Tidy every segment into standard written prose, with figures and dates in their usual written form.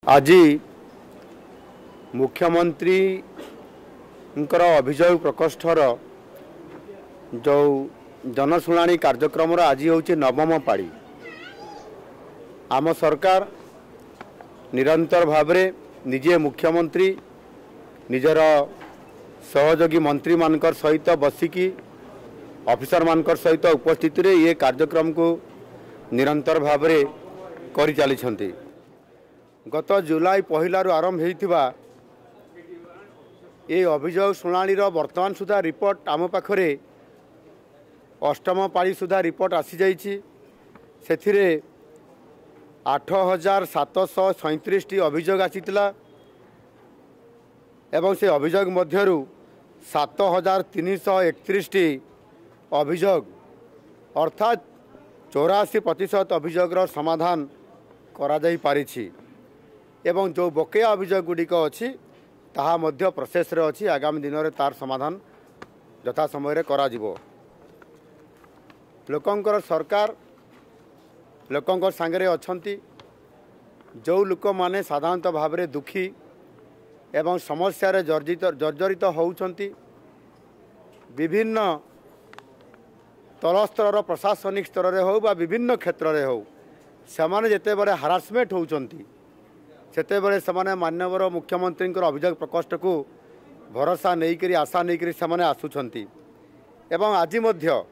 आज मुख्यमंत्री अभियोग प्रकोष्ठर जो जनशुणाणी कार्यक्रम आज हूँ नवम पाड़ी। आम सरकार निरंतर भाव निजे मुख्यमंत्री निजर सहयोगी मंत्री मानकर सहित बसिकी ऑफिसर मानकर सहित उपस्थित रे ये कार्यक्रम को निरंतर भाव कर चली। गत जुलाई पहलू आरंभ होइथिबा ये अभियोग शुणाणीर वर्तमान सुधा रिपोर्ट आम पाखरे अष्टम पाड़ी सुधा रिपोर्ट आसी जाइछि। सेथिरे 8737 अभियोग आसीतिला एवं से अभियोग मध्यरु 7331 अभियोग अर्थात 84% अभियोगर समाधान करा जाई पारिछि एवं जो बकेया अभियोग गुड़िक अच्छी ताहा मध्य प्रोसेस रे अच्छी। आगामी दिन में तार समाधान यथा समय करा जिवो। लोकंकर सरकार लोकंकर सांगरे अछंती। जो लोक माने साधारणतः भाव में दुखी एवं समस्या रे जर्जरित होउछंती विभिन्न तलस्तर प्रशासनिक स्तर रे हो बा विभिन्न क्षेत्र रे हो सेमाने जेते बड़े हारासमेंट होउछंती सेते बड़े सेमाने माननीय मुख्यमंत्री अभियोग प्रकोष्ठ को भरोसा नहीं आशा नहीं सेमाने आसुछंती एवं आज मध्य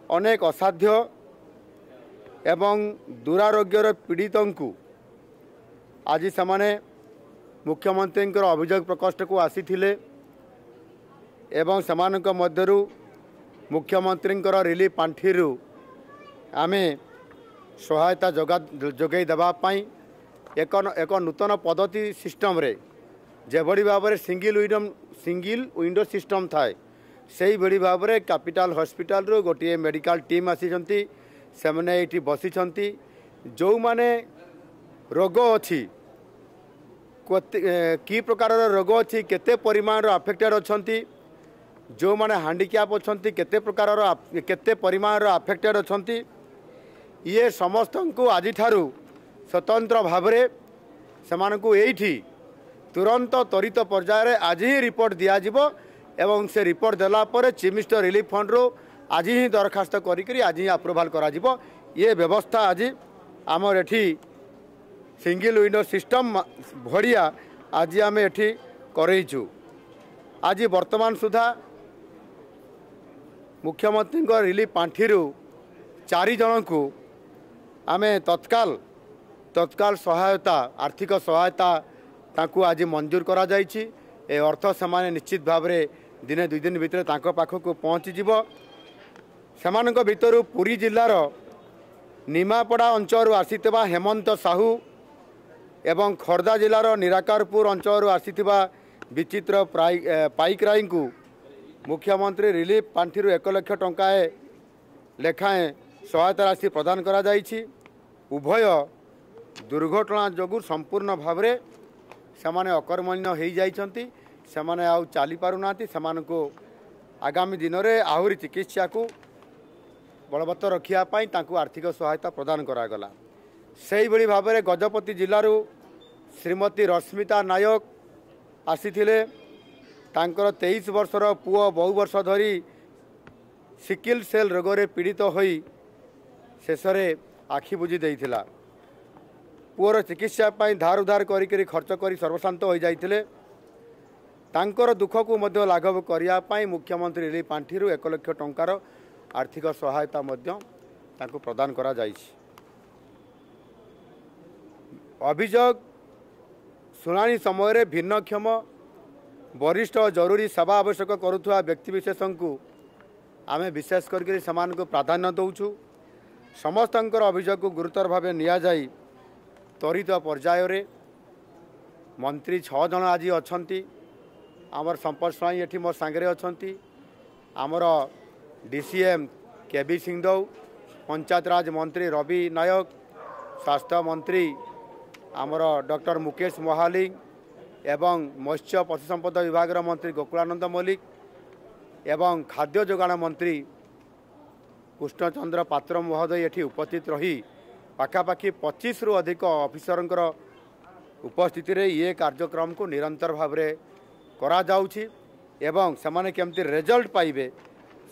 अनेक असाध्य एवं दुरारोग्यर पीड़ितों को आज सेमाने मुख्यमंत्री अभियोग प्रकोष्ठ को आसीथिले एवं सेमानक मध्यरु मुख्यमंत्री रिलीफ पांठिरु आमे सहायता जोगाई देबा पाई एक नूतन पद्धति सिस्टम रे जेभली भाव में सिंगल विंडो सिस्टम थाए से भली भाव में कैपिटल हॉस्पिटल रो गोटे मेडिकल टीम आसीचंती सेमने एठी बसिचंती। जो माने रोग अच्छी की प्रकार रोग अच्छी केते परिमाण अफेक्टेड अछंती जो माने हैंडिकैप अछंती केते प्रकार केते परिमाण अफेक्टेड अछंती ये समस्त को आज ठारू स्वतंत्र भाव से एठी तुरंत त्वरित पर्यायर आज ही रिपोर्ट दिज्व एवं से रिपोर्ट देला पर चीफ मिनिस्टर रिलीफ फंड रो आज ही दरखास्त करी आज ही अप्रूवाल करा जिवो। ये व्यवस्था आज आमर एठी सिंगल विंडो सिस्टम भड़िया आज आम एठी करैछु। आज वर्तमान सुधा मुख्यमंत्री रिलीफ पांठिरु 4 जन को आमे तत्काल सहायता आर्थिक सहायता तांकु आज मंजूर करा जाइछि। ए अर्थ समान निश्चित भाव में दिने 2 दिन भितर तांको पाखो को पहुँची जिवो। सेमानक भितरु पुरी जिल्लार निमापड़ा अंचल आसीथिबा हेमंत साहू एवं खोर्धा जिलार निराकारपुर अंचल आसीथिबा विचित्र पाइकराई को मुख्यमंत्री रिलीफ पांठिरु 1 लाख टंकाए लेखाएं सहायता राशि प्रदान करा जाइछि। उभय दुर्घटना जोगु संपूर्ण भाव में सेमाने अकर्मण्य हो जाइछंती सेमाने आउ चली पारुनांती सेमानको आगामी दिन में आहुरी चिकित्सा को बलवत्तर रखिया पाई तांकु आर्थिक सहायता प्रदान करागला। सेही भली भाव में गजपति जिल्लारू श्रीमती रश्मिता नायक आसीथिले तांकर 23 वर्षर पुओ बहु वर्ष धरी सिकिल सेल रोग पीड़ित होई शेषरे आखि बुझी देइथिला। पुओर चिकित्सा धार उधार करी खर्च करी सर्वशांत हो जाइथिले। तांकर दुख को मध्य लाघव करिया पाई मुख्यमंत्री रिलीफ पांठिरु 1 लाख टंकार आर्थिक सहायता मध्य तांको प्रदान करा जाइछि। अभियोग शुणाणी समय भिन्नक्षम वरिष्ठ जरूरी सेवा आवश्यक करुवा व्यक्तिविशेष को आमे विशेष करके समान को प्राधान्य दौचु। समस्त अभियोग को गुरुतर भाव निया जाई त्वरित पर्यायर मंत्री 6 जन आज अछंती। आमर संपर्क स्वाई एठी मोर सांगरे अछंती। आमर डीसीएम केबी सिंहदेव, पंचायत राज मंत्री रवि नायक, स्वास्थ्य मंत्री आमर डॉक्टर मुकेश मोहाली एवं मत्स्य पशु संपदा विभाग मंत्री गोकुलानंद मल्लिक एवं खाद्य जोगाण मंत्री कृष्णचंद्र पात्र महोदय एठी उपस्थित रही पाखापाखि 25 रु अधिक ऑफिसर उपस्थिति रे ये कार्यक्रम को निरंतर भाव में करा जाउछि एवं सेमाने केमती रिजल्ट पाइबे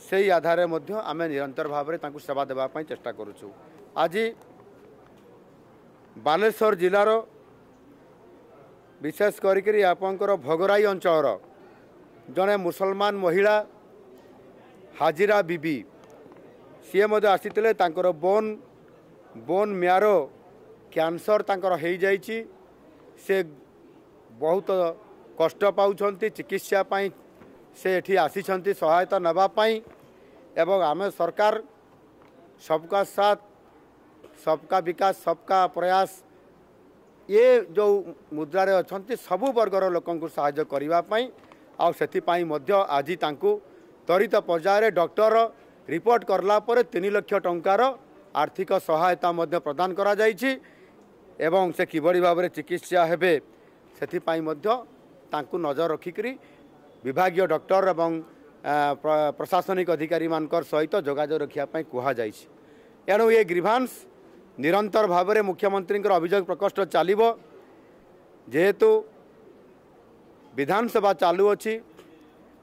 से आधार में आम निरंतर भाव में सेवा देवाई चेष्टा करुचु। आज बालेश्वर जिलार विशेष करी आपंकर भोगराई अंचल जड़े मुसलमान महिला हाजिरा बीबी सी आसी बोन बोन म्यारो कैंसर तांकर हो जाइछि से बहुत कष्ट पाउछंती चिकित्सा पाई से एठी आसीछंती सहायता नवापाई एवं आम सरकार सबका साथ सबका विकास सबका प्रयास ये जो मुद्रा रे अछंती सबु वर्गर लोकन को सहायता करिवा पाई आ सेथिपाई मध्य आज तांकु त्वरित पर्यायर डॉक्टर रिपोर्ट करला पर 3 लाख टंकार आर्थिक सहायता मध्य प्रदान करा जाइछि एवं से किबड़ी भाव में चिकित्सा हेबे सेथिपाई मध्य तांकु नजर रखिकरी विभागीय डॉक्टर एवं प्रशासनिक अधिकारी मानकर सहित जोगाजोग रखापी कहुई। एणु ये ग्रीभांस निरंतर भाव में मुख्यमंत्री अभियोग प्रकोष्ठ चलो जेहेतु विधानसभा चालू अच्छी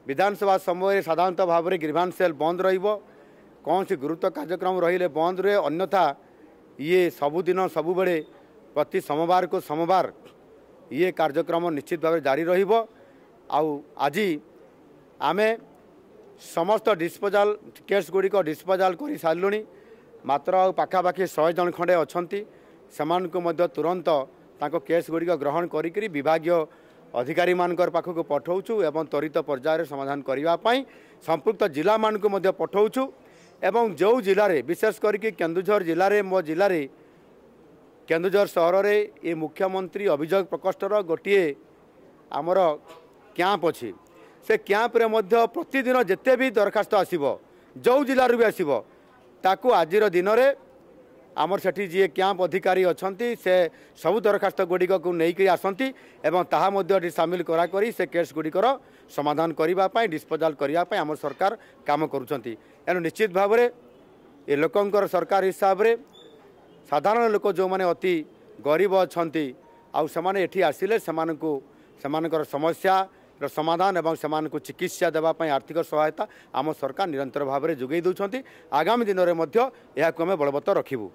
विधानसभा समय साधारणतः भाव में ग्रीभांस सेल बंद कौन सी गुरुत्व कार्यक्रम रहिले बंद रहे अन्यथा ये सबुदिन सबुबले प्रति सोमवार को सोमवार ये कार्यक्रम निश्चित भाव जारी रहिबो। आज आमे समस्त डिस्पोजाल केस गुड़िक डिस्पोजाल कर सारूँ मात्र पाखापाखि 100 जन खंडे अच्छी से तुरंत तांको केस गुड़िक ग्रहण करी विभागीय अधिकारी मानकर पाखक पठाऊँ एवं त्वरित पर्यायर समाधान करने संपुक्त जिला मानक पठाऊँ एवं जो जिले में विशेष करके केन्दुझर जिले में मो जिले में केन्दुझर सहर में ये मुख्यमंत्री अभियोग प्रकोष्ठर गोटे आमर कैंप अच्छी से कैंप रे मध्य प्रतिदिन जिते भी दरखास्त आसीबो जो जिलूर भी आसीबो ताकू आजिर दिन में आमर सेठी जी कैंप अधिकारी अच्छी से सबु दरखास्त गुड़िक को लेकिन आसती एवं ताहा मध्य सामिल कराकरी से केस गुड़िकर समाधान करने डिस्पोजाल करने आम सरकार काम करुँच। एणु निश्चित भाव में ये लोकंकर सरकार हिसाब से साधारण लोक जो मैंने अति गरीब अच्छा आने आसिले सेमानकर समस्या समाधान एवं सेमानकु चिकित्सा देवाई आर्थिक सहायता आम सरकार निरंतर भाव में जोगई दौरान आगामी दिन में आम बलवत्तर रखिबू।